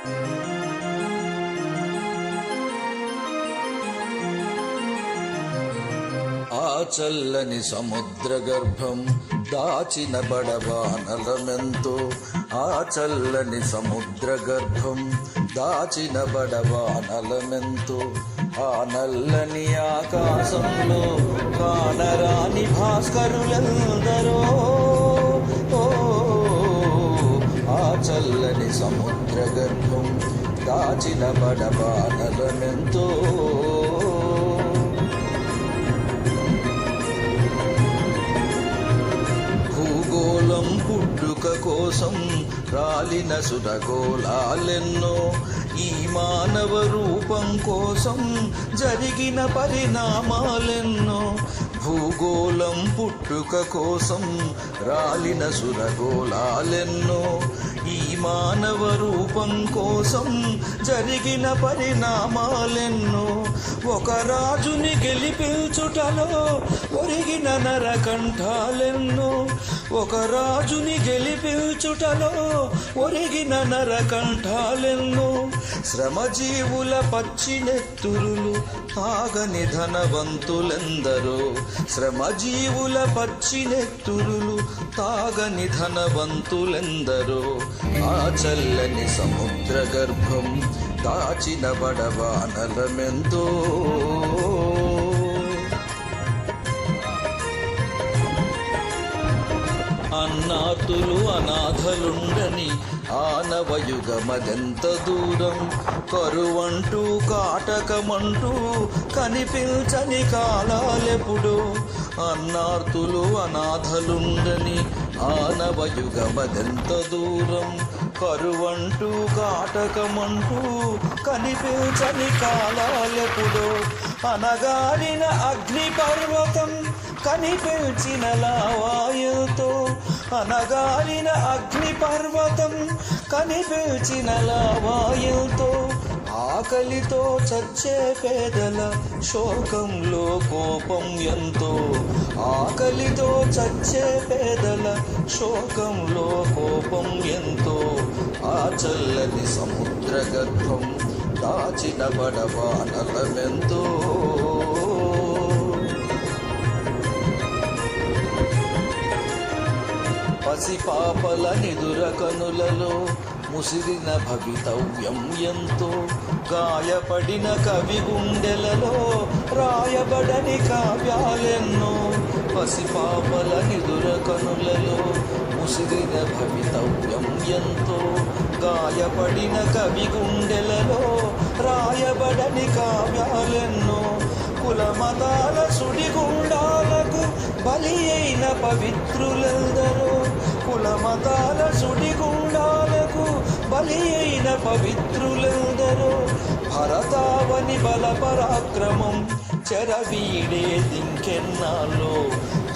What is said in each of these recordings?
ఆ చల్లని సముద్ర గర్భం దాచిన బడబానలమెంతో, ఆ చల్లని సముద్ర గర్భం దాచిన బడబానలమెంతో, ఆ నల్లని ఆకాశంలో కానరాని భాస్కరులందరో. ఆ చల్లని సముద్ర గర్భం దాచిన బడబానలమెంతో. భూగోళం పుట్టుక కోసం రాలిన సురగోళాలెన్నో, ఈ మానవ రూపం కోసం జరిగిన పరిణామాలెన్నో. భూగోళం పుట్టుక కోసం రాలిన సురగోళాలెన్నో, ఈ మానవ రూపం కోసం జరిగిన పరిణామాలెన్నో. ఒక రాజుని గెలిపించుటలో ఒరిగిన నరకంఠాలెన్నో, ఒక రాజుని గెలిపించుటలో ఒరిగిన నరకంఠాలెన్నో. శ్రమజీవుల పచ్చినెత్తురులు తాగని ధనవంతులెందరో, శ్రమజీవుల పచ్చినెత్తురులు తాగని ధనవంతులెందరో. ఆ చల్లని సముద్ర గర్భం దాచిన బడబానలమెంతో. అన్నాతులు అనాథలుండని ఆనవయుగమదెంత దూరం, కరువంటూ కాటకమంటూ కనిపించని కాలాలెప్పుడో. అన్నార్తులు అనాథలుండని ఆనవయుగమదెంత దూరం, కరువంటూ కాటకమంటూ కనిపించని కాలాలెప్పుడో. అనగారిన అగ్ని పర్వతం కనిపించిన లావాయుతో, అనగారిన అగ్ని పర్వతం కనిపించిన లావాయుతో. ఆకలితో చచ్చే పేదల శోకంలో కోపం ఎంతో, ఆకలితో చచ్చే పేదల శోకంలో కోపం ఎంతో. ఆ చల్లని సముద్ర గర్భం దాచిన బడబానలమెంతో. పసిపాపల నిదుర కనులలో ముసిరిన భవితవ్యం ఎంతో, గాయపడిన కవి గుండెలలో రాయబడని కావ్యాలెన్నో. పసిపాపల నిదుర కనులలో ముసిరిన భవితవ్యం ఎంతో, గాయపడిన కవి గుండెలలో రాయబడని కావ్యాలెన్నో. కులమతాల సుడిగుండాలకు బలి అయిన పవిత్రులెందరో, కులమతాల సుడిగుండాలకు బలి అయిన పవిత్రులెందరో. భరతావని బల పరాక్రమం చెరవీడే దింకెన్నాలో,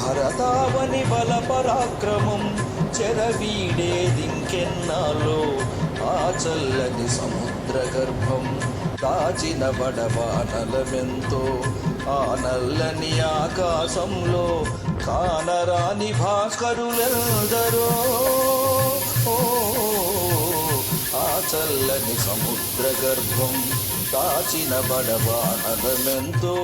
భరతావని బల పరాక్రమం చెరవీడే దింకెన్నాలో. ఆ చల్లని సముద్ర గర్భం దాచిన బడబానలమెంతో, ఆ నల్లని ఆకాశంలో కానరాని భాస్కరులెందరో. ఆ చల్లని సముద్ర గర్భం దాచిన బడబానలమెంతో.